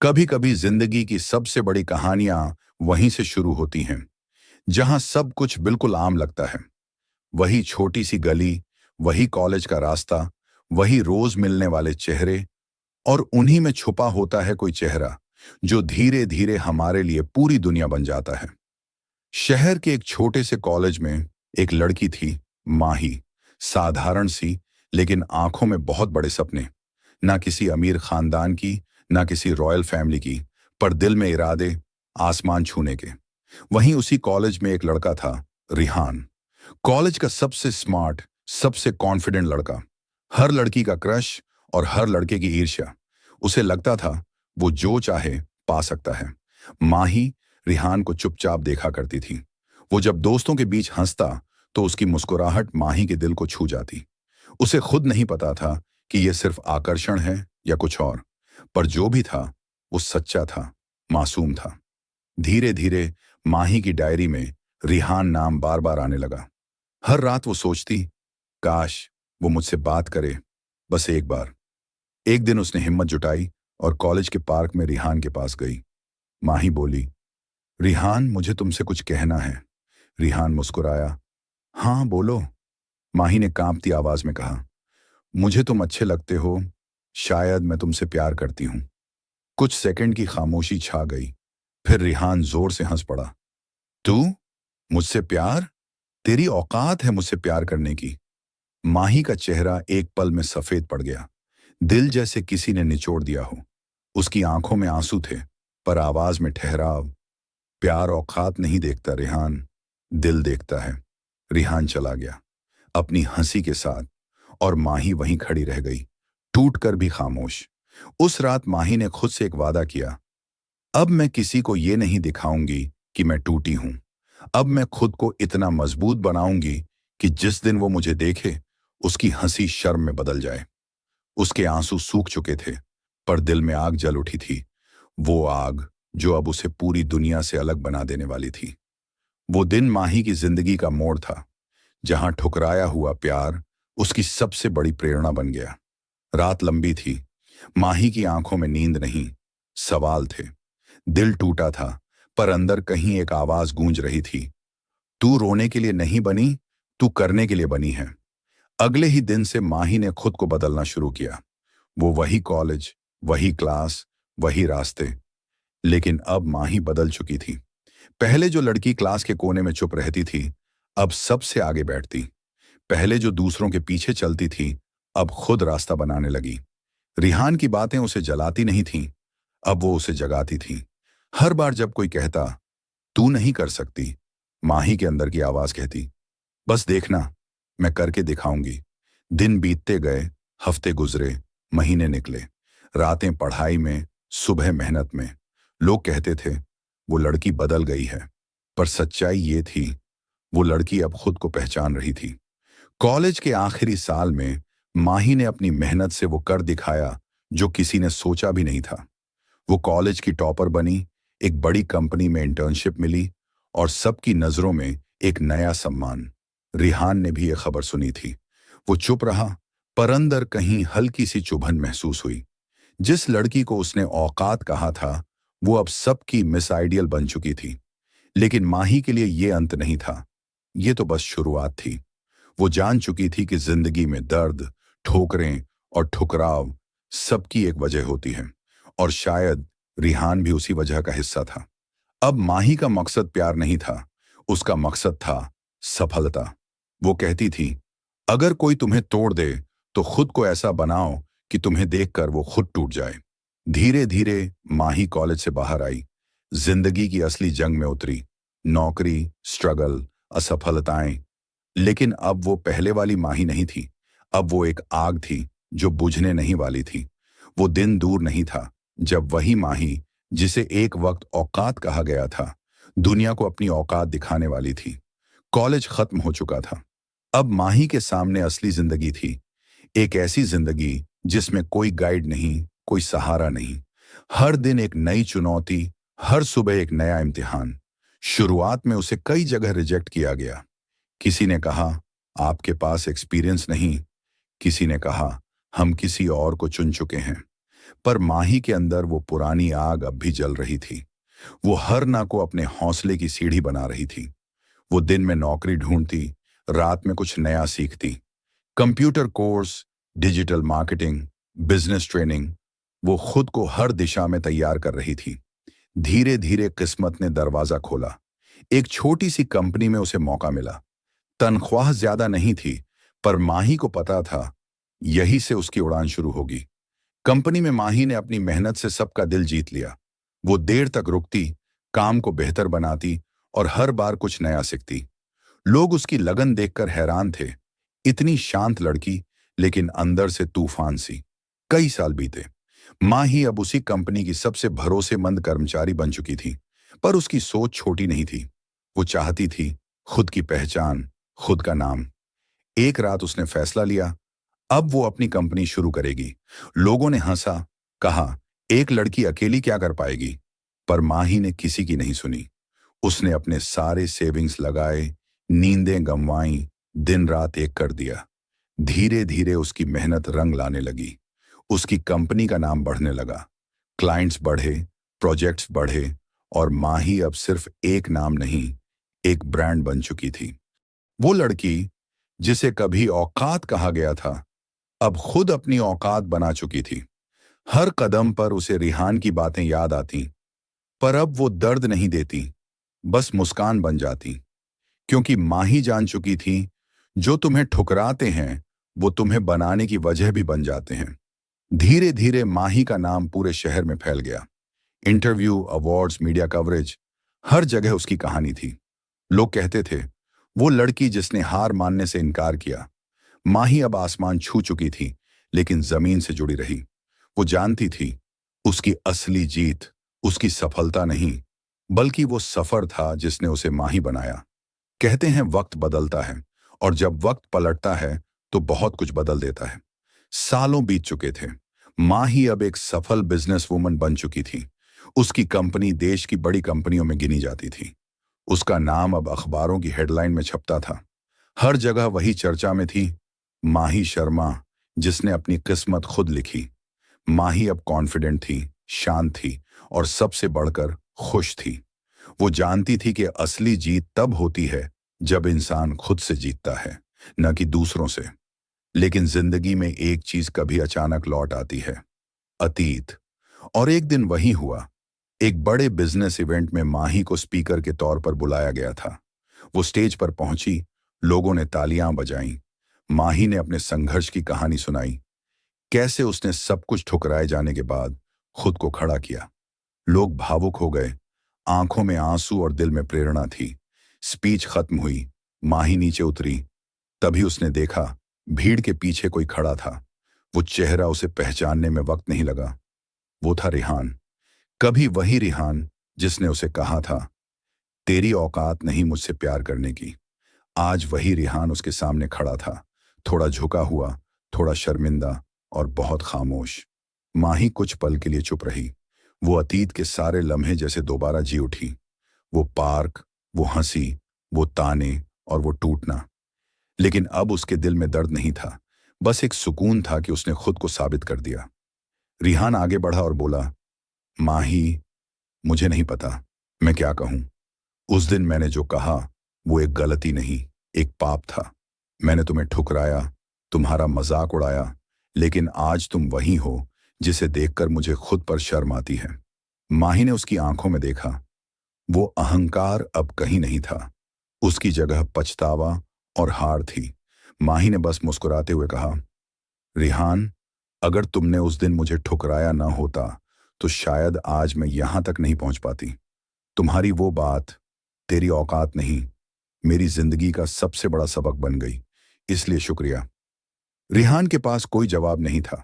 कभी कभी जिंदगी की सबसे बड़ी कहानियां वहीं से शुरू होती हैं, जहां सब कुछ बिल्कुल आम लगता है। वही छोटी सी गली, वही कॉलेज का रास्ता, वही रोज मिलने वाले चेहरे, और उन्हीं में छुपा होता है कोई चेहरा जो धीरे धीरे हमारे लिए पूरी दुनिया बन जाता है। शहर के एक छोटे से कॉलेज में एक लड़की थी, माही। साधारण सी, लेकिन आंखों में बहुत बड़े सपने। ना किसी अमीर खानदान की, ना किसी रॉयल फैमिली की, पर दिल में इरादे आसमान छूने के। वहीं उसी कॉलेज में एक लड़का था, रिहान। कॉलेज का सबसे स्मार्ट, सबसे कॉन्फिडेंट लड़का। हर लड़की का क्रश और हर लड़के की ईर्ष्या। उसे लगता था वो जो चाहे पा सकता है। माही रिहान को चुपचाप देखा करती थी। वो जब दोस्तों के बीच हंसता तो उसकी मुस्कुराहट माही के दिल को छू जाती। उसे खुद नहीं पता था कि यह सिर्फ आकर्षण है या कुछ और, पर जो भी था वो सच्चा था, मासूम था। धीरे धीरे माही की डायरी में रिहान नाम बार बार आने लगा। हर रात वो सोचती, काश वो मुझसे बात करे, बस एक बार। एक दिन उसने हिम्मत जुटाई और कॉलेज के पार्क में रिहान के पास गई। माही बोली, रिहान, मुझे तुमसे कुछ कहना है। रिहान मुस्कुराया। हाँ बोलो, माही ने कांपती आवाज में कहा। मुझे तुम अच्छे लगते हो, शायद मैं तुमसे प्यार करती हूं। कुछ सेकंड की खामोशी छा गई। फिर रिहान जोर से हंस पड़ा। तू मुझसे प्यार? तेरी औकात है मुझसे प्यार करने की? माही का चेहरा एक पल में सफेद पड़ गया। दिल जैसे किसी ने निचोड़ दिया हो। उसकी आंखों में आंसू थे, पर आवाज में ठहराव। प्यार औकात नहीं देखता रिहान, दिल देखता है। रिहान चला गया, अपनी हंसी के साथ, और माही वहीं खड़ी रह गई, टूट कर भी खामोश। उस रात माही ने खुद से एक वादा किया, अब मैं किसी को ये नहीं दिखाऊंगी कि मैं टूटी हूं। अब मैं खुद को इतना मजबूत बनाऊंगी कि जिस दिन वो मुझे देखे, उसकी हंसी शर्म में बदल जाए। उसके आंसू सूख चुके थे, पर दिल में आग जल उठी थी। वो आग जो अब उसे पूरी दुनिया से अलग बना देने वाली थी। वो दिन माही की जिंदगी का मोड़ था, जहां ठुकराया हुआ प्यार उसकी सबसे बड़ी प्रेरणा बन गया। रात लंबी थी। माही की आंखों में नींद नहीं, सवाल थे। दिल टूटा था, पर अंदर कहीं एक आवाज गूंज रही थी, तू रोने के लिए नहीं बनी, तू करने के लिए बनी है। अगले ही दिन से माही ने खुद को बदलना शुरू किया। वो वही कॉलेज, वही क्लास, वही रास्ते। लेकिन अब माही बदल चुकी थी। पहले जो लड़की क्लास के कोने में चुप रहती थी, अब सबसे आगे बैठती। पहले जो दूसरों के पीछे चलती थी, अब खुद रास्ता बनाने लगी। रिहान की बातें उसे जलाती नहीं थीं, अब वो उसे जगाती थी। हर बार जब कोई कहता, तू नहीं कर सकती, माही के अंदर की आवाज कहती, बस देखना, मैं करके दिखाऊंगी। दिन बीतते गए, हफ्ते गुजरे, महीने निकले। रातें पढ़ाई में, सुबह मेहनत में। लोग कहते थे वो लड़की बदल गई है, पर सच्चाई ये थी, वो लड़की अब खुद को पहचान रही थी। कॉलेज के आखिरी साल में माही ने अपनी मेहनत से वो कर दिखाया जो किसी ने सोचा भी नहीं था। वो कॉलेज की टॉपर बनी, एक बड़ी कंपनी में इंटर्नशिप मिली, और सबकी नजरों में एक नया सम्मान। रिहान ने भी ये खबर सुनी थी। वो चुप रहा, पर अंदर कहीं हल्की सी चुभन महसूस हुई। जिस लड़की को उसने औकात कहा था, वो अब सबकी मिस आइडियल बन चुकी थी। लेकिन माही के लिए ये अंत नहीं था, ये तो बस शुरुआत थी। वो जान चुकी थी कि जिंदगी में दर्द, ठोकरें और ठुकराव सबकी एक वजह होती है, और शायद रिहान भी उसी वजह का हिस्सा था। अब माही का मकसद प्यार नहीं था, उसका मकसद था सफलता। वो कहती थी, अगर कोई तुम्हें तोड़ दे तो खुद को ऐसा बनाओ कि तुम्हें देखकर वो खुद टूट जाए। धीरे धीरे माही कॉलेज से बाहर आई, जिंदगी की असली जंग में उतरी। नौकरी, स्ट्रगल, असफलताएं। लेकिन अब वो पहले वाली माही नहीं थी। अब वो एक आग थी जो बुझने नहीं वाली थी। वो दिन दूर नहीं था जब वही माही, जिसे एक वक्त औकात कहा गया था, दुनिया को अपनी औकात दिखाने वाली थी। कॉलेज खत्म हो चुका था। अब माही के सामने असली जिंदगी थी। एक ऐसी जिंदगी जिसमें कोई गाइड नहीं, कोई सहारा नहीं। हर दिन एक नई चुनौती, हर सुबह एक नया इम्तिहान। शुरुआत में उसे कई जगह रिजेक्ट किया गया। किसी ने कहा, आपके पास एक्सपीरियंस नहीं। किसी ने कहा, हम किसी और को चुन चुके हैं। पर माही के अंदर वो पुरानी आग अब भी जल रही थी। वो हर ना को अपने हौसले की सीढ़ी बना रही थी। वो दिन में नौकरी ढूंढती, रात में कुछ नया सीखती। Computer course, digital marketing, business training, वो खुद को हर दिशा में तैयार कर रही थी। धीरे धीरे किस्मत ने दरवाजा खोला। एक छोटी सी कंपनी में उसे मौका मिला। तनख्वाह ज्यादा नहीं थी, पर माही को पता था यही से उसकी उड़ान शुरू होगी। कंपनी में माही ने अपनी मेहनत से सबका दिल जीत लिया। वो देर तक रुकती, काम को बेहतर बनाती और हर बार कुछ नया सीखती। लोग उसकी लगन देखकर हैरान थे। इतनी शांत लड़की, लेकिन अंदर से तूफान सी। कई साल बीते। माही अब उसी कंपनी की सबसे भरोसेमंद कर्मचारी बन चुकी थी, पर उसकी सोच छोटी नहीं थी। वो चाहती थी खुद की पहचान, खुद का नाम। एक रात उसने फैसला लिया, अब वो अपनी कंपनी शुरू करेगी। लोगों ने हंसा, कहा, एक लड़की अकेली क्या कर पाएगी? पर माही ने किसी की नहीं सुनी। उसने अपने सारे सेविंग्स लगाए, नींदें गंवाई, दिन रात एक कर दिया। धीरे धीरे उसकी मेहनत रंग लाने लगी। उसकी कंपनी का नाम बढ़ने लगा। क्लाइंट्स बढ़े, प्रोजेक्ट्स बढ़े, और माही अब सिर्फ एक नाम नहीं, एक ब्रांड बन चुकी थी। वो लड़की जिसे कभी औकात कहा गया था, अब खुद अपनी औकात बना चुकी थी। हर कदम पर उसे रिहान की बातें याद आती, पर अब वो दर्द नहीं देती, बस मुस्कान बन जाती। क्योंकि माही जान चुकी थी, जो तुम्हें ठुकराते हैं वो तुम्हें बनाने की वजह भी बन जाते हैं। धीरे धीरे माही का नाम पूरे शहर में फैल गया। इंटरव्यू, अवार्ड्स, मीडिया कवरेज, हर जगह उसकी कहानी थी। लोग कहते थे, वो लड़की जिसने हार मानने से इनकार किया। माही अब आसमान छू चुकी थी, लेकिन जमीन से जुड़ी रही। वो जानती थी, उसकी असली जीत उसकी सफलता नहीं, बल्कि वो सफर था जिसने उसे माही बनाया। कहते हैं वक्त बदलता है, और जब वक्त पलटता है तो बहुत कुछ बदल देता है। सालों बीत चुके थे। माही अब एक सफल बिजनेस वूमन बन चुकी थी। उसकी कंपनी देश की बड़ी कंपनियों में गिनी जाती थी। उसका नाम अब अखबारों की हेडलाइन में छपता था। हर जगह वही चर्चा में थी, माही शर्मा, जिसने अपनी किस्मत खुद लिखी। माही अब कॉन्फिडेंट थी, शांत थी, और सबसे बढ़कर खुश थी। वो जानती थी कि असली जीत तब होती है जब इंसान खुद से जीतता है, न कि दूसरों से। लेकिन जिंदगी में एक चीज कभी अचानक लौट आती है, अतीत। और एक दिन वही हुआ। एक बड़े बिजनेस इवेंट में माही को स्पीकर के तौर पर बुलाया गया था। वो स्टेज पर पहुंची, लोगों ने तालियां बजाईं। माही ने अपने संघर्ष की कहानी सुनाई, कैसे उसने सब कुछ ठुकराए जाने के बाद खुद को खड़ा किया। लोग भावुक हो गए, आंखों में आंसू और दिल में प्रेरणा थी। स्पीच खत्म हुई, माही नीचे उतरी। तभी उसने देखा, भीड़ के पीछे कोई खड़ा था। वो चेहरा उसे पहचानने में वक्त नहीं लगा। वो था रिहान। कभी वही रिहान जिसने उसे कहा था, तेरी औकात नहीं मुझसे प्यार करने की। आज वही रिहान उसके सामने खड़ा था, थोड़ा झुका हुआ, थोड़ा शर्मिंदा, और बहुत खामोश। माही कुछ पल के लिए चुप रही। वो अतीत के सारे लम्हे जैसे दोबारा जी उठी। वो पार्क, वो हंसी, वो ताने, और वो टूटना। लेकिन अब उसके दिल में दर्द नहीं था, बस एक सुकून था कि उसने खुद को साबित कर दिया। रिहान आगे बढ़ा और बोला, माही, मुझे नहीं पता मैं क्या कहूं। उस दिन मैंने जो कहा वो एक गलती नहीं, एक पाप था। मैंने तुम्हें ठुकराया, तुम्हारा मजाक उड़ाया, लेकिन आज तुम वही हो जिसे देखकर मुझे खुद पर शर्म आती है। माही ने उसकी आंखों में देखा। वो अहंकार अब कहीं नहीं था। उसकी जगह पछतावा और हार थी। माही ने बस मुस्कुराते हुए कहा, रिहान, अगर तुमने उस दिन मुझे ठुकराया ना होता तो शायद आज मैं यहां तक नहीं पहुंच पाती। तुम्हारी वो बात, तेरी औकात नहीं, मेरी जिंदगी का सबसे बड़ा सबक बन गई, इसलिए शुक्रिया। रिहान के पास कोई जवाब नहीं था।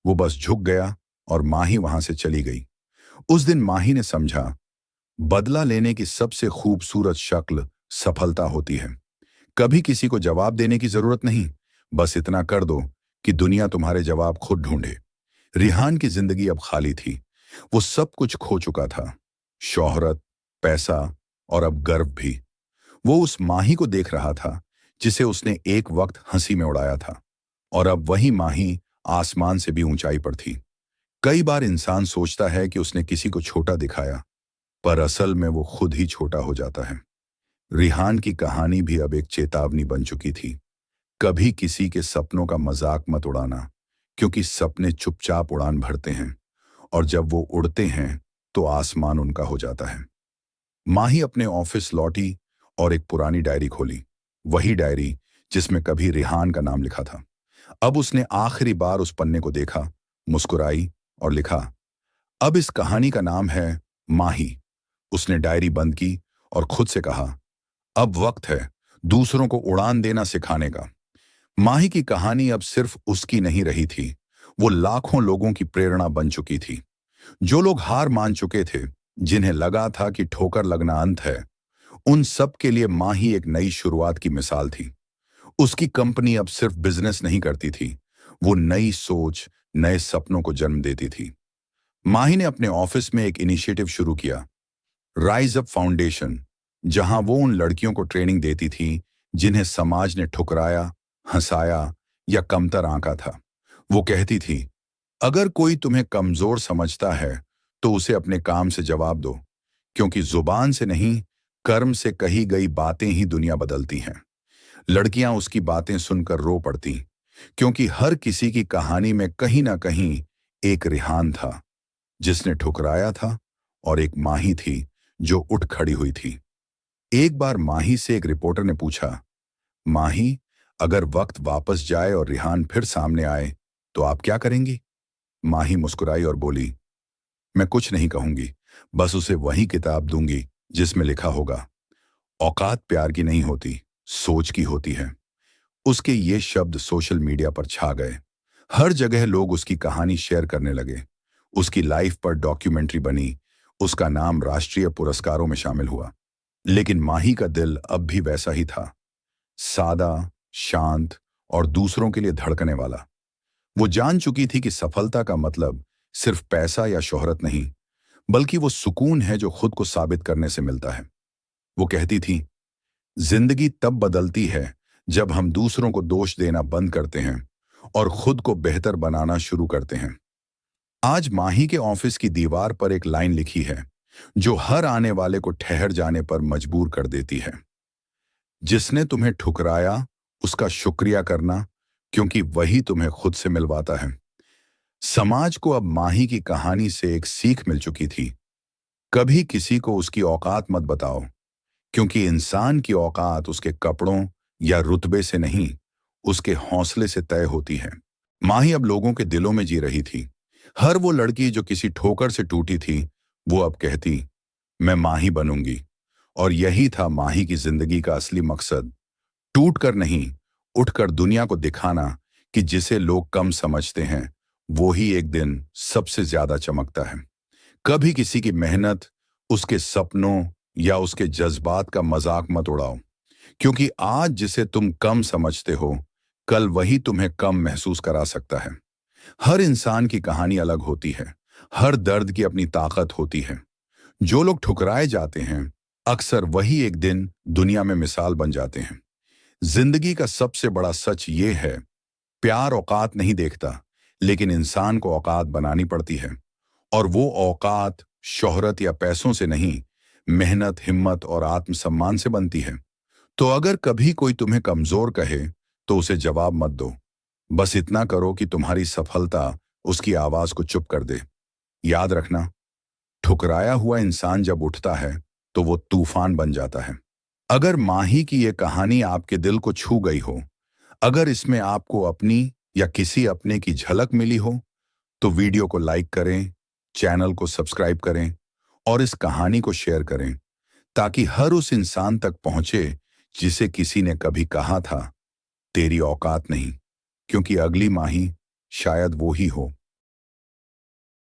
वो बस झुक गया और माही वहां से चली गई। उस दिन माही ने समझा, बदला लेने की सबसे खूबसूरत शक्ल सफलता होती है। कभी किसी को जवाब देने की जरूरत नहीं, बस इतना कर दो कि दुनिया तुम्हारे जवाब खुद ढूंढे। रिहान की जिंदगी अब खाली थी। वो सब कुछ खो चुका था, शोहरत, पैसा, और अब गर्व भी। वो उस माही को देख रहा था जिसे उसने एक वक्त हंसी में उड़ाया था, और अब वही माही आसमान से भी ऊंचाई पर थी। कई बार इंसान सोचता है कि उसने किसी को छोटा दिखाया, पर असल में वो खुद ही छोटा हो जाता है। रिहान की कहानी भी अब एक चेतावनी बन चुकी थी। कभी किसी के सपनों का मजाक मत उड़ाना, क्योंकि सपने चुपचाप उड़ान भरते हैं, और जब वो उड़ते हैं तो आसमान उनका हो जाता है। माही अपने ऑफिस लौटी और एक पुरानी डायरी खोली। वही डायरी जिसमें कभी रिहान का नाम लिखा था। अब उसने आखिरी बार उस पन्ने को देखा, मुस्कुराई और लिखा, अब इस कहानी का नाम है माही। उसने डायरी बंद की और खुद से कहा, अब वक्त है दूसरों को उड़ान देना सिखाने का। माही की कहानी अब सिर्फ उसकी नहीं रही थी, वो लाखों लोगों की प्रेरणा बन चुकी थी। जो लोग हार मान चुके थे, जिन्हें लगा था कि ठोकर लगना अंत है, उन सब के लिए माही एक नई शुरुआत की मिसाल थी। उसकी कंपनी अब सिर्फ बिजनेस नहीं करती थी, वो नई सोच, नए सपनों को जन्म देती थी। माही ने अपने ऑफिस में एक इनिशिएटिव शुरू किया, राइज अप फाउंडेशन, जहां वो उन लड़कियों को ट्रेनिंग देती थी जिन्हें समाज ने ठुकराया, हंसाया या कमतर आंका था। वो कहती थी, अगर कोई तुम्हें कमजोर समझता है तो उसे अपने काम से जवाब दो, क्योंकि जुबान से नहीं, कर्म से कही गई बातें ही दुनिया बदलती हैं। लड़कियां उसकी बातें सुनकर रो पड़ती, क्योंकि हर किसी की कहानी में कहीं ना कहीं एक रिहान था जिसने ठुकराया था, और एक माही थी जो उठ खड़ी हुई थी। एक बार माही से एक रिपोर्टर ने पूछा, माही, अगर वक्त वापस जाए और रिहान फिर सामने आए तो आप क्या करेंगी? माही मुस्कुराई और बोली, मैं कुछ नहीं कहूंगी, बस उसे वही किताब दूंगी जिसमें लिखा होगा, औकात प्यार की नहीं होती, सोच की होती है। उसके ये शब्द सोशल मीडिया पर छा गए। हर जगह लोग उसकी कहानी शेयर करने लगे। उसकी लाइफ पर डॉक्यूमेंट्री बनी, उसका नाम राष्ट्रीय पुरस्कारों में शामिल हुआ। लेकिन माही का दिल अब भी वैसा ही था, सादा, शांत और दूसरों के लिए धड़कने वाला। वो जान चुकी थी कि सफलता का मतलब सिर्फ पैसा या शोहरत नहीं, बल्कि वो सुकून है जो खुद को साबित करने से मिलता है। वो कहती थी, जिंदगी तब बदलती है जब हम दूसरों को दोष देना बंद करते हैं और खुद को बेहतर बनाना शुरू करते हैं। आज माही के ऑफिस की दीवार पर एक लाइन लिखी है जो हर आने वाले को ठहर जाने पर मजबूर कर देती है, जिसने तुम्हें ठुकराया उसका शुक्रिया करना, क्योंकि वही तुम्हें खुद से मिलवाता है। समाज को अब माही की कहानी से एक सीख मिल चुकी थी, कभी किसी को उसकी औकात मत बताओ, क्योंकि इंसान की औकात उसके कपड़ों या रुतबे से नहीं, उसके हौसले से तय होती है। माही अब लोगों के दिलों में जी रही थी। हर वो लड़की जो किसी ठोकर से टूटी थी, वो अब कहती, मैं माही बनूंगी। और यही था माही की जिंदगी का असली मकसद, टूट कर नहीं, उठकर दुनिया को दिखाना कि जिसे लोग कम समझते हैं वो ही एक दिन सबसे ज्यादा चमकता है। कभी किसी की मेहनत, उसके सपनों या उसके जज्बात का मजाक मत उड़ाओ, क्योंकि आज जिसे तुम कम समझते हो, कल वही तुम्हें कम महसूस करा सकता है। हर इंसान की कहानी अलग होती है, हर दर्द की अपनी ताकत होती है। जो लोग ठुकराए जाते हैं, अक्सर वही एक दिन दुनिया में मिसाल बन जाते हैं। जिंदगी का सबसे बड़ा सच ये है, प्यार औकात नहीं देखता, लेकिन इंसान को औकात बनानी पड़ती है। और वो औकात शोहरत या पैसों से नहीं, मेहनत, हिम्मत और आत्मसम्मान से बनती है। तो अगर कभी कोई तुम्हें कमजोर कहे तो उसे जवाब मत दो, बस इतना करो कि तुम्हारी सफलता उसकी आवाज को चुप कर दे। याद रखना, ठुकराया हुआ इंसान जब उठता है तो वो तूफान बन जाता है। अगर माही की ये कहानी आपके दिल को छू गई हो, अगर इसमें आपको अपनी या किसी अपने की झलक मिली हो, तो वीडियो को लाइक करें, चैनल को सब्सक्राइब करें और इस कहानी को शेयर करें, ताकि हर उस इंसान तक पहुंचे जिसे किसी ने कभी कहा था, तेरी औकात नहीं, क्योंकि अगली माही शायद वो ही हो